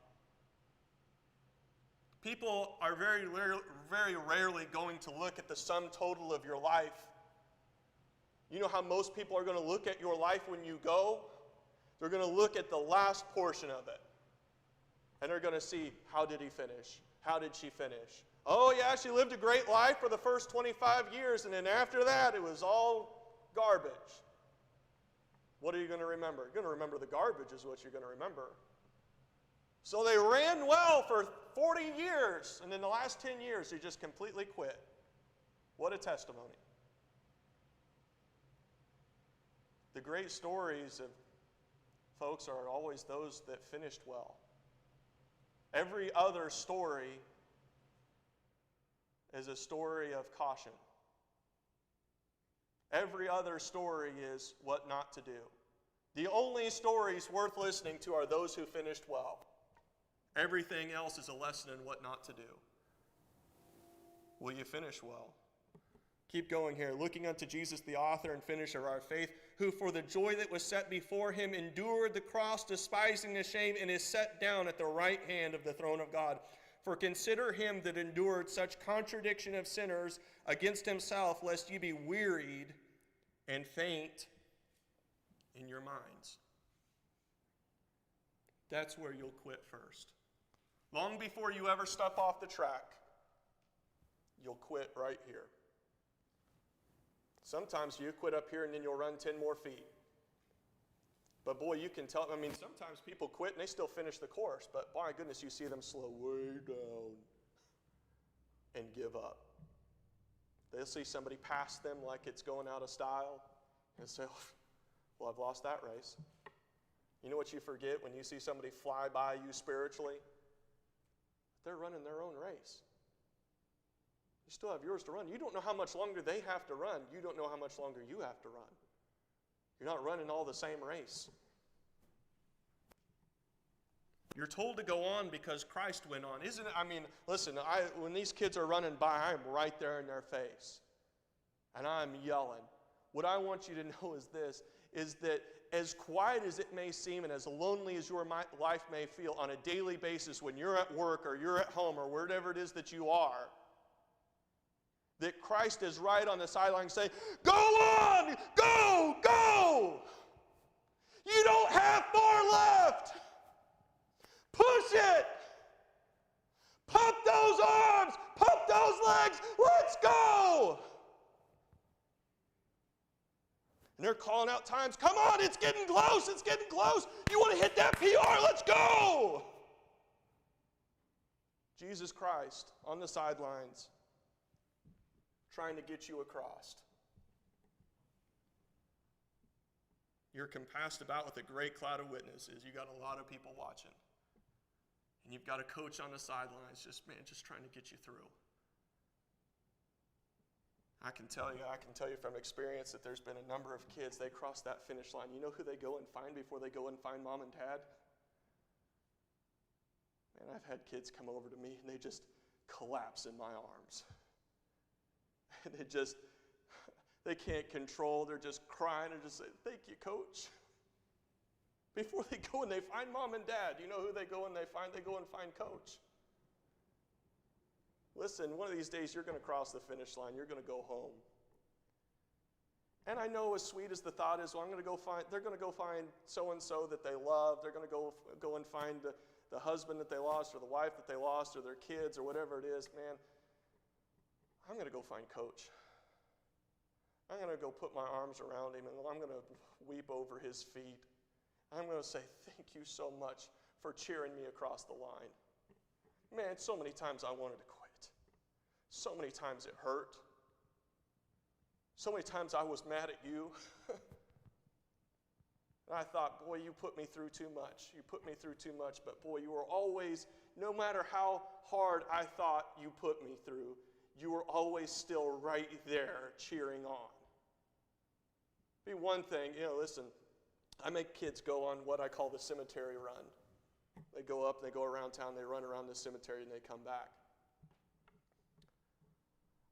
People are very rarely going to look at the sum total of your life. You know how most people are going to look at your life when you go? They're going to look at the last portion of it. And they're going to see, how did he finish? How did she finish? Oh yeah, she lived a great life for the first 25 years, and then after that, it was all garbage. What are you going to remember? You're going to remember the garbage is what you're going to remember. So they ran well for 40 years, and in the last 10 years, they just completely quit. What a testimony. The great stories of folks are always those that finished well. Every other story is a story of caution. Every other story is what not to do. The only stories worth listening to are those who finished well. Everything else is a lesson in what not to do. Will you finish well? Keep going here. Looking unto Jesus, the author and finisher of our faith, who for the joy that was set before him endured the cross, despising the shame, and is set down at the right hand of the throne of God. For consider him that endured such contradiction of sinners against himself, lest ye be wearied and faint in your minds. That's where you'll quit first. Long before you ever step off the track, you'll quit right here. Sometimes you quit up here and then you'll run 10 more feet. But boy, you can tell, sometimes people quit and they still finish the course, but my goodness, you see them slow way down and give up. They'll see somebody pass them like it's going out of style and say, well, I've lost that race. You know what you forget when you see somebody fly by you spiritually? They're running their own race. You still have yours to run. You don't know how much longer they have to run. You don't know how much longer you have to run. You're not running all the same race. You're told to go on because Christ went on. Isn't it? Listen, when these kids are running by, I'm right there in their face. And I'm yelling. What I want you to know is this, is that as quiet as it may seem and as lonely as your life may feel on a daily basis when you're at work or you're at home or wherever it is that you are, that Christ is right on the sideline saying, go on, go, go. You don't have far left. Push it. Pump those arms, pump those legs, let's go. And they're calling out times, come on, it's getting close, it's getting close. You want to hit that PR, let's go. Jesus Christ on the sidelines, trying to get you across. You're compassed about with a great cloud of witnesses. You got a lot of people watching. And you've got a coach on the sidelines just trying to get you through. I can tell you from experience that there's been a number of kids, they cross that finish line. You know who they go and find before they go and find mom and dad? Man, I've had kids come over to me and they just collapse in my arms. They can't control, they're just crying and just say, thank you, coach. Before they go and they find mom and dad, you know who they go and they find? They go and find coach. Listen, one of these days you're going to cross the finish line, you're going to go home. And I know as sweet as the thought is, well, they're going to go find so-and-so that they love, they're going to go and find the husband that they lost or the wife that they lost or their kids or whatever it is, man. I'm going to go find coach. I'm going to go put my arms around him and I'm going to weep over his feet. I'm going to say, thank you so much for cheering me across the line. Man, so many times I wanted to quit. So many times it hurt. So many times I was mad at you. And I thought, boy, you put me through too much. You put me through too much. But boy, you were always, no matter how hard I thought you put me through, you were always still right there cheering on. Be one thing, listen, I make kids go on what I call the cemetery run. They go up, they go around town, they run around the cemetery, and they come back.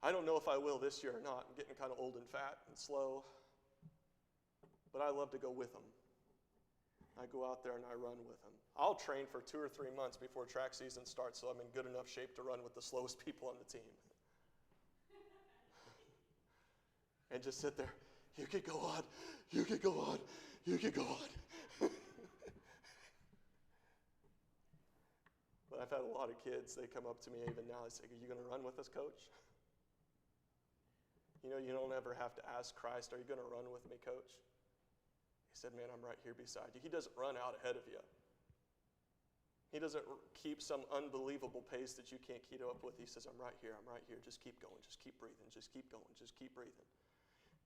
I don't know if I will this year or not. I'm getting kind of old and fat and slow. But I love to go with them. I go out there and I run with them. I'll train for 2 or 3 months before track season starts so I'm in good enough shape to run with the slowest people on the team. And just sit there. You could go on. You could go on. You could go on. But I've had a lot of kids, they come up to me even now, they say, are you going to run with us, coach? You don't ever have to ask Christ, are you going to run with me, coach? He said, man, I'm right here beside you. He doesn't run out ahead of you. He doesn't keep some unbelievable pace that you can't keep up with. He says, I'm right here. Just keep going. Just keep breathing. Just keep going. Just keep breathing.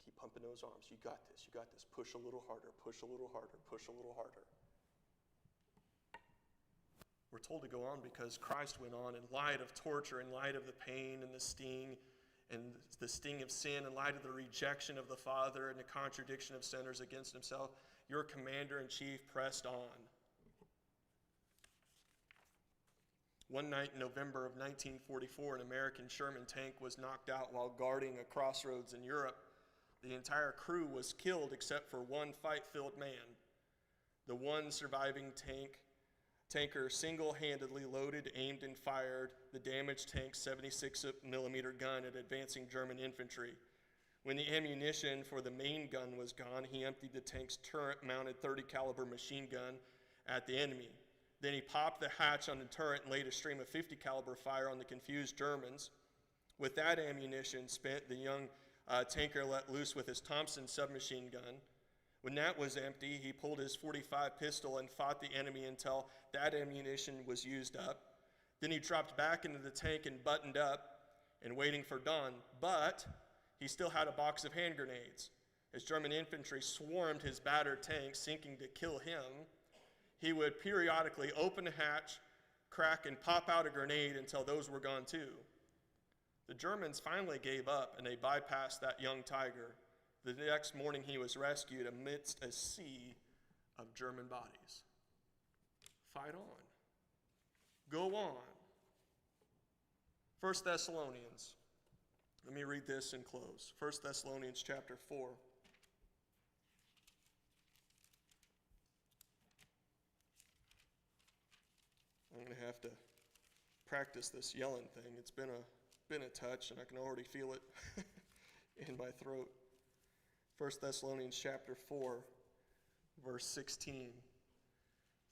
Keep pumping those arms. You got this. You got this. Push a little harder. Push a little harder. Push a little harder. We're told to go on because Christ went on in light of torture, in light of the pain and the sting of sin, in light of the rejection of the Father and the contradiction of sinners against himself. Your commander-in-chief pressed on. One night in November of 1944, an American Sherman tank was knocked out while guarding a crossroads in Europe. The entire crew was killed except for one fight-filled man. The one surviving tanker single-handedly loaded, aimed, and fired the damaged tank's 76mm gun at advancing German infantry. When the ammunition for the main gun was gone, he emptied the tank's turret-mounted .30 caliber machine gun at the enemy. Then he popped the hatch on the turret and laid a stream of .50 caliber fire on the confused Germans. With that ammunition spent, the young tanker let loose with his Thompson submachine gun. When that was empty, he pulled his .45 pistol and fought the enemy until that ammunition was used up. Then he dropped back into the tank and buttoned up and waiting for dawn. But he still had a box of hand grenades. As German infantry swarmed his battered tank, seeking to kill him, he would periodically open a hatch, crack, and pop out a grenade until those were gone too. The Germans finally gave up and they bypassed that young tiger. The next morning he was rescued amidst a sea of German bodies. Fight on. Go on. 1 Thessalonians. Let me read this and close. 1 Thessalonians chapter 4. I'm going to have to practice this yelling thing. It's been a touch, and I can already feel it in my throat. 1 Thessalonians chapter 4, verse 16.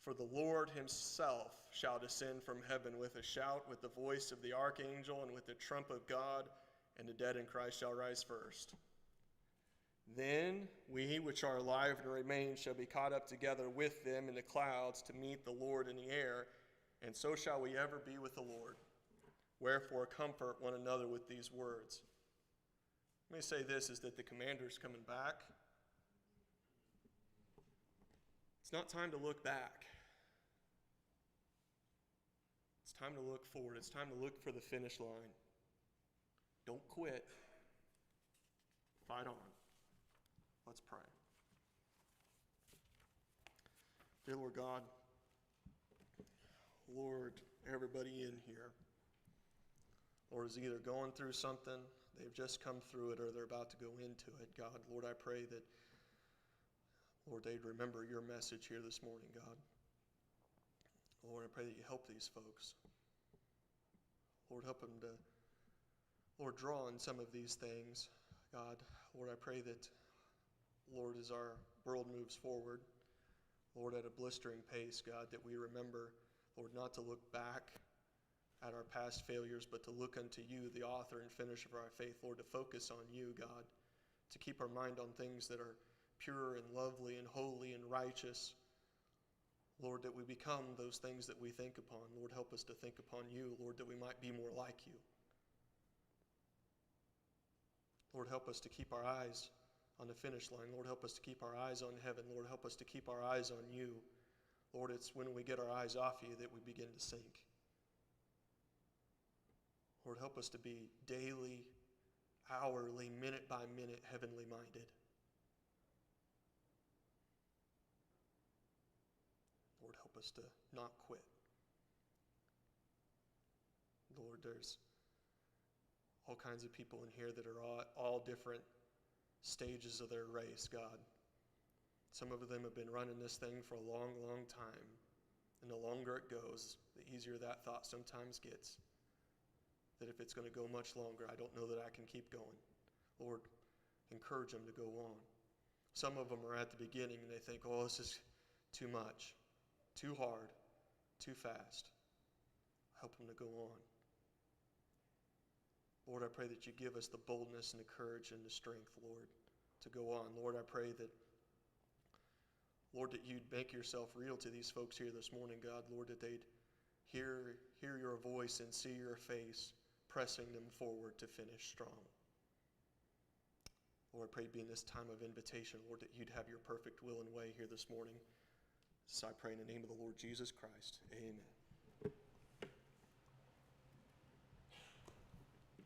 For the Lord himself shall descend from heaven with a shout, with the voice of the archangel, and with the trump of God, and the dead in Christ shall rise first. Then we which are alive and remain shall be caught up together with them in the clouds to meet the Lord in the air, and so shall we ever be with the Lord. Wherefore comfort one another with these words. Let me say this, is that the commander's coming back. It's not time to look back. It's time to look forward. It's time to look for the finish line. Don't quit. Fight on. Let's pray. Dear Lord God, Lord, everybody in here, Lord, is either going through something, they've just come through it, or they're about to go into it. God, Lord, I pray that, Lord, they'd remember your message here this morning, God. Lord, I pray that you help these folks. Lord, help them to, Lord, draw on some of these things. God, Lord, I pray that, Lord, as our world moves forward, Lord, at a blistering pace, God, that we remember, Lord, not to look back at our past failures, but to look unto you, the author and finisher of our faith, Lord, to focus on you, God, to keep our mind on things that are pure and lovely and holy and righteous. Lord, that we become those things that we think upon. Lord, help us to think upon you, Lord, that we might be more like you. Lord, help us to keep our eyes on the finish line. Lord, help us to keep our eyes on heaven. Lord, help us to keep our eyes on you. Lord, it's when we get our eyes off you that we begin to sink. Lord, help us to be daily, hourly, minute by minute, heavenly minded. Lord, help us to not quit. Lord, there's all kinds of people in here that are all different stages of their race, God. Some of them have been running this thing for a long, long time. And the longer it goes, the easier that thought sometimes gets. That if it's going to go much longer, I don't know that I can keep going. Lord, encourage them to go on. Some of them are at the beginning and they think, oh, this is too much, too hard, too fast. Help them to go on. Lord, I pray that you give us the boldness and the courage and the strength, Lord, to go on. Lord, I pray that, Lord, that you'd make yourself real to these folks here this morning, God. Lord, that they'd hear your voice and see your face pressing them forward to finish strong. Lord, I pray be in this time of invitation, Lord, that you'd have your perfect will and way here this morning. So I pray in the name of the Lord Jesus Christ. Amen.